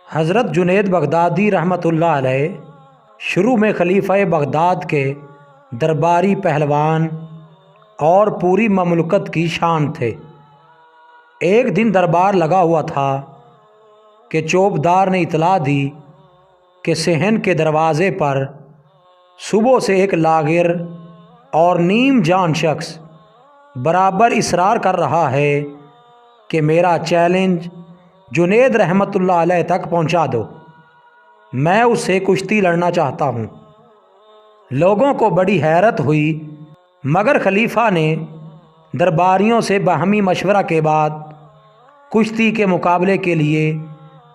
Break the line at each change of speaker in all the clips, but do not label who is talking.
حضرت جنید بغدادی رحمۃ اللہ علیہ شروع میں خلیفہ بغداد کے درباری پہلوان اور پوری مملکت کی شان تھے۔ ایک دن دربار لگا ہوا تھا کہ چوبدار نے اطلاع دی کہ صحن کے دروازے پر صبح سے ایک لاغر اور نیم جان شخص برابر اصرار کر رہا ہے کہ میرا چیلنج جنید رحمۃ اللہ علیہ تک پہنچا دو، میں اس سے کشتی لڑنا چاہتا ہوں۔ لوگوں کو بڑی حیرت ہوئی، مگر خلیفہ نے درباریوں سے باہمی مشورہ کے بعد کشتی کے مقابلے کے لیے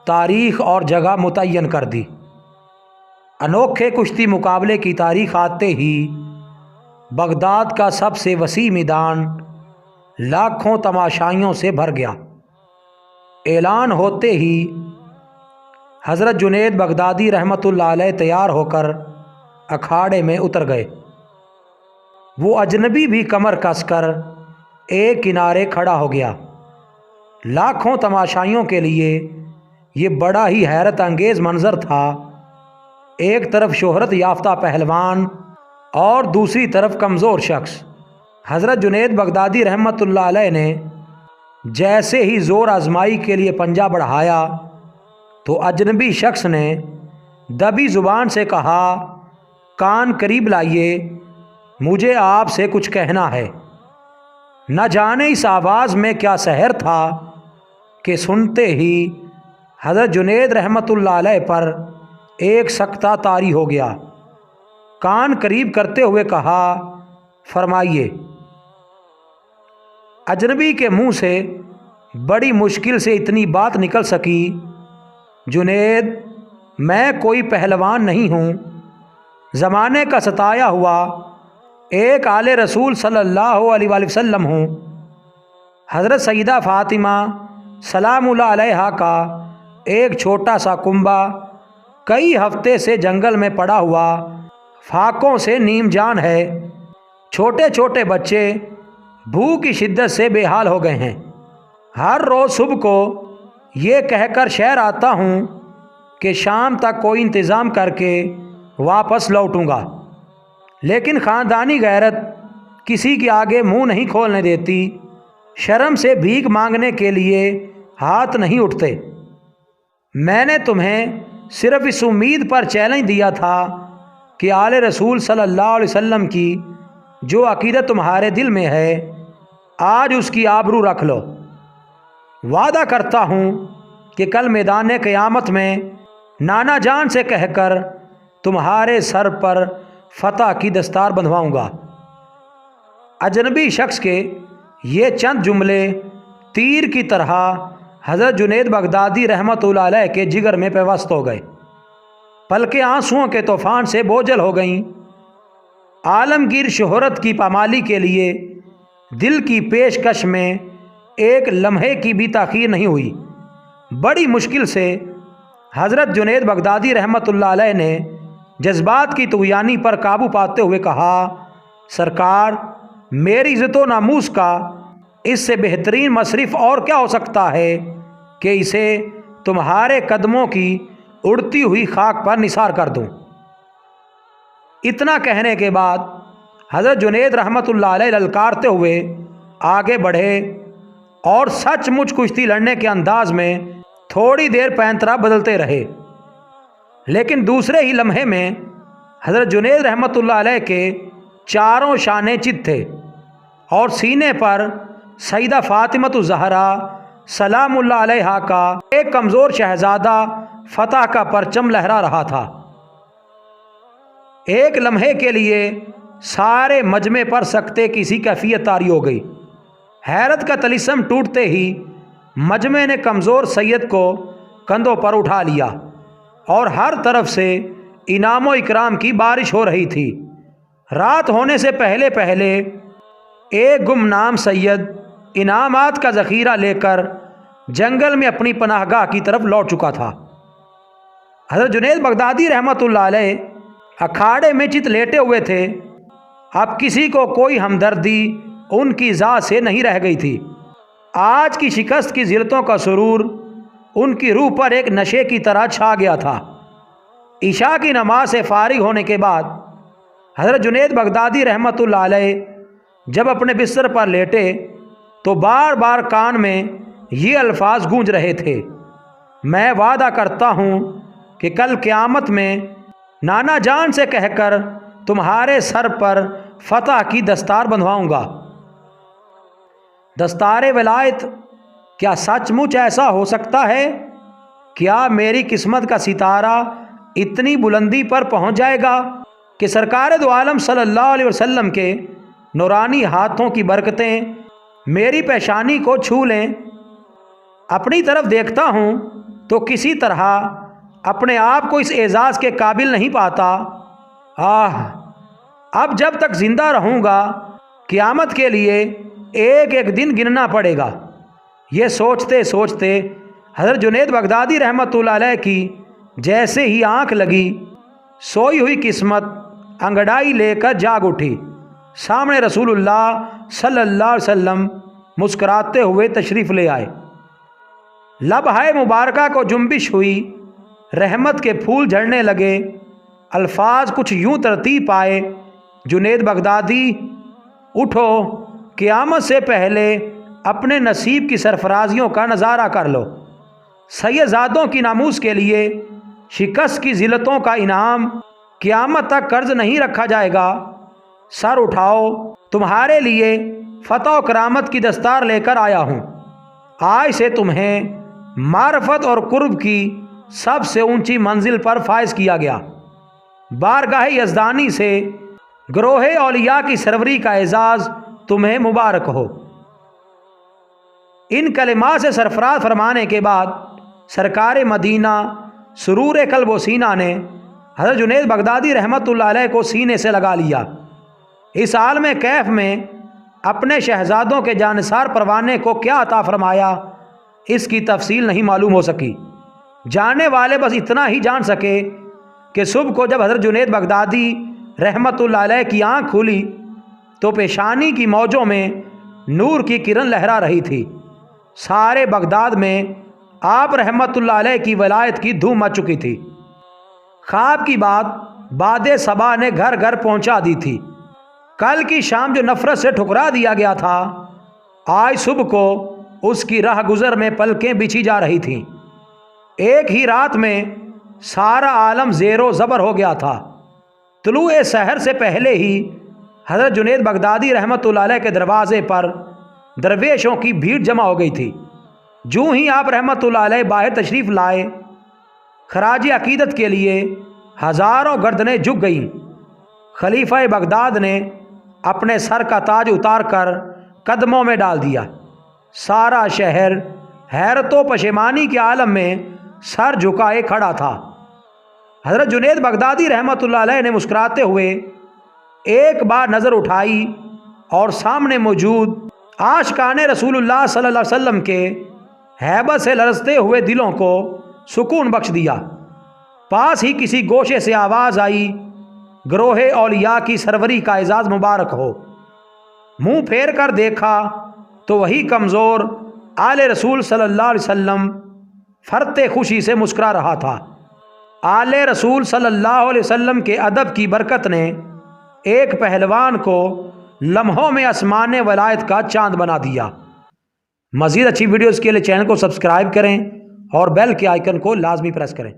تاریخ اور جگہ متعین کر دی۔ انوکھے کشتی مقابلے کی تاریخ آتے ہی بغداد کا سب سے وسیع میدان لاکھوں تماشائیوں سے بھر گیا۔ اعلان ہوتے ہی حضرت جنید بغدادی رحمۃ اللہ علیہ تیار ہو کر اکھاڑے میں اتر گئے۔ وہ اجنبی بھی کمر کس کر ایک کنارے کھڑا ہو گیا۔ لاکھوں تماشائیوں کے لیے یہ بڑا ہی حیرت انگیز منظر تھا۔ ایک طرف شہرت یافتہ پہلوان اور دوسری طرف کمزور شخص۔ حضرت جنید بغدادی رحمۃ اللہ علیہ نے جیسے ہی زور آزمائی کے لیے پنجہ بڑھایا تو اجنبی شخص نے دبی زبان سے کہا، کان قریب لائیے، مجھے آپ سے کچھ کہنا ہے۔ نہ جانے اس آواز میں کیا سحر تھا کہ سنتے ہی حضرت جنید رحمۃ اللہ علیہ پر ایک سکتہ طاری ہو گیا۔ کان قریب کرتے ہوئے کہا، فرمائیے۔ اجنبی کے منہ سے بڑی مشکل سے اتنی بات نکل سکی، جنید، میں کوئی پہلوان نہیں ہوں، زمانے کا ستایا ہوا ایک آل رسول صلی اللہ علیہ وآلہ وسلم ہوں۔ حضرت سیدہ فاطمہ سلام اللہ علیہا کا ایک چھوٹا سا کنبہ کئی ہفتے سے جنگل میں پڑا ہوا فاقوں سے نیم جان ہے۔ چھوٹے چھوٹے بچے بھوک کی شدت سے بے حال ہو گئے ہیں۔ ہر روز صبح کو یہ کہہ کر شہر آتا ہوں کہ شام تک کوئی انتظام کر کے واپس لوٹوں گا، لیکن خاندانی غیرت کسی کے آگے منہ نہیں کھولنے دیتی، شرم سے بھیک مانگنے کے لیے ہاتھ نہیں اٹھتے۔ میں نے تمہیں صرف اس امید پر چیلنج دیا تھا کہ آل رسول صلی اللہ علیہ وسلم کی جو عقیدت تمہارے دل میں ہے، آج اس کی آبرو رکھ لو۔ وعدہ کرتا ہوں کہ کل میدان قیامت میں نانا جان سے کہہ کر تمہارے سر پر فتح کی دستار بندھواؤں گا۔ اجنبی شخص کے یہ چند جملے تیر کی طرح حضرت جنید بغدادی رحمۃ اللہ علیہ کے جگر میں پیوست ہو گئے۔ پلکیں آنسوؤں کے طوفان سے بوجھل ہو گئیں۔ عالمگیر شہرت کی پامالی کے لیے دل کی پیشکش میں ایک لمحے کی بھی تاخیر نہیں ہوئی۔ بڑی مشکل سے حضرت جنید بغدادی رحمۃ اللہ علیہ نے جذبات کی طغیانی پر قابو پاتے ہوئے کہا، سرکار، میری عزت و ناموس کا اس سے بہترین مصرف اور کیا ہو سکتا ہے کہ اسے تمہارے قدموں کی اڑتی ہوئی خاک پر نثار کر دوں۔ اتنا کہنے کے بعد حضرت جنید رحمۃ اللہ علیہ للکارتے ہوئے آگے بڑھے اور سچ مچ کشتی لڑنے کے انداز میں تھوڑی دیر پینترا بدلتے رہے، لیکن دوسرے ہی لمحے میں حضرت جنید رحمۃ اللہ علیہ کے چاروں شانے چت تھے اور سینے پر سیدہ فاطمۃ الزہرا سلام اللہ علیہا کا ایک کمزور شہزادہ فتح کا پرچم لہرا رہا تھا۔ ایک لمحے کے لیے سارے مجمع پر سکتے کی سی کیفیت طاری ہو گئی۔ حیرت کا طلسم ٹوٹتے ہی مجمع نے کمزور سید کو کندھوں پر اٹھا لیا اور ہر طرف سے انعام و اکرام کی بارش ہو رہی تھی۔ رات ہونے سے پہلے پہلے ایک گمنام سید انعامات کا ذخیرہ لے کر جنگل میں اپنی پناہ گاہ کی طرف لوٹ چکا تھا۔ حضرت جنید بغدادی رحمۃ اللہ علیہ اکھاڑے میں چت لیٹے ہوئے تھے۔ اب کسی کو کوئی ہمدردی ان کی ذات سے نہیں رہ گئی تھی۔ آج کی شکست کی ذلتوں کا سرور ان کی روح پر ایک نشے کی طرح چھا گیا تھا۔ عشاء کی نماز سے فارغ ہونے کے بعد حضرت جنید بغدادی رحمۃ اللہ علیہ جب اپنے بستر پر لیٹے تو بار بار کان میں یہ الفاظ گونج رہے تھے: میں وعدہ کرتا ہوں کہ کل قیامت میں نانا جان سے کہہ کر تمہارے سر پر فتح کی دستار بندھواؤں گا۔ دستار ولایت، کیا سچ مچ ایسا ہو سکتا ہے؟ کیا میری قسمت کا ستارہ اتنی بلندی پر پہنچ جائے گا کہ سرکار دو عالم صلی اللہ علیہ وسلم کے نورانی ہاتھوں کی برکتیں میری پیشانی کو چھو لیں؟ اپنی طرف دیکھتا ہوں تو کسی طرح اپنے آپ کو اس اعزاز کے قابل نہیں پاتا۔ اب جب تک زندہ رہوں گا قیامت کے لیے ایک ایک دن گننا پڑے گا۔ یہ سوچتے سوچتے حضرت جنید بغدادی رحمۃ اللہ علیہ کی جیسے ہی آنکھ لگی، سوئی ہوئی قسمت انگڑائی لے کر جاگ اٹھی۔ سامنے رسول اللہ صلی اللہ علیہ وسلم مسکراتے ہوئے تشریف لے آئے۔ لبہائے مبارکہ کو جنبش ہوئی، رحمت کے پھول جھڑنے لگے، الفاظ کچھ یوں ترتیب پائے: جنید بغدادی، اٹھو، قیامت سے پہلے اپنے نصیب کی سرفرازیوں کا نظارہ کر لو۔ سیدزادوں کی ناموس کے لیے شکست کی ذلتوں کا انعام قیامت تک قرض نہیں رکھا جائے گا۔ سر اٹھاؤ، تمہارے لیے فتح و کرامت کی دستار لے کر آیا ہوں۔ آج سے تمہیں معرفت اور قرب کی سب سے اونچی منزل پر فائز کیا گیا۔ بارگاہ یزدانی سے گروہ اولیاء کی سروری کا اعزاز تمہیں مبارک ہو۔ ان کلمات سے سرفراز فرمانے کے بعد سرکار مدینہ سرور قلب و سینہ نے حضرت جنید بغدادی رحمۃ اللہ علیہ کو سینے سے لگا لیا۔ اس عالم کیف میں اپنے شہزادوں کے جانثار پروانے کو کیا عطا فرمایا، اس کی تفصیل نہیں معلوم ہو سکی۔ جاننے والے بس اتنا ہی جان سکے کہ صبح کو جب حضرت جنید بغدادی رحمۃ اللہ علیہ کی آنکھ کھلی تو پیشانی کی موجوں میں نور کی کرن لہرا رہی تھی۔ سارے بغداد میں آپ رحمۃ اللہ علیہ کی ولایت کی دھوم مچ چکی تھی۔ خواب کی بات باد صبا نے گھر گھر پہنچا دی تھی۔ کل کی شام جو نفرت سے ٹھکرا دیا گیا تھا، آج صبح کو اس کی راہ گزر میں پلکیں بچھی جا رہی تھیں۔ ایک ہی رات میں سارا عالم زیر و زبر ہو گیا تھا۔ طلوع سحر سے پہلے ہی حضرت جنید بغدادی رحمۃ اللہ علیہ کے دروازے پر درویشوں کی بھیڑ جمع ہو گئی تھی۔ جو ہی آپ رحمۃ اللہ علیہ باہر تشریف لائے، خراج عقیدت کے لیے ہزاروں گردنیں جھک گئیں۔ خلیفہ بغداد نے اپنے سر کا تاج اتار کر قدموں میں ڈال دیا۔ سارا شہر حیرت و پشیمانی کے عالم میں سر جھکائے کھڑا تھا۔ حضرت جنید بغدادی رحمۃ اللہ علیہ نے مسکراتے ہوئے ایک بار نظر اٹھائی اور سامنے موجود عاشقان رسول اللہ صلی اللہ علیہ وسلم کے ہیبت سے لرزتے ہوئے دلوں کو سکون بخش دیا۔ پاس ہی کسی گوشے سے آواز آئی: گروہ اولیاء کی سروری کا اعزاز مبارک ہو۔ منہ پھیر کر دیکھا تو وہی کمزور آل رسول صلی اللہ علیہ وسلم فرتے خوشی سے مسکرا رہا تھا۔ آل رسول صلی اللہ علیہ وسلم کے ادب کی برکت نے ایک پہلوان کو لمحوں میں آسمان ولایت کا چاند بنا دیا۔ مزید اچھی ویڈیوز کے لیے چینل کو سبسکرائب کریں اور بیل کے آئیکن کو لازمی پریس کریں۔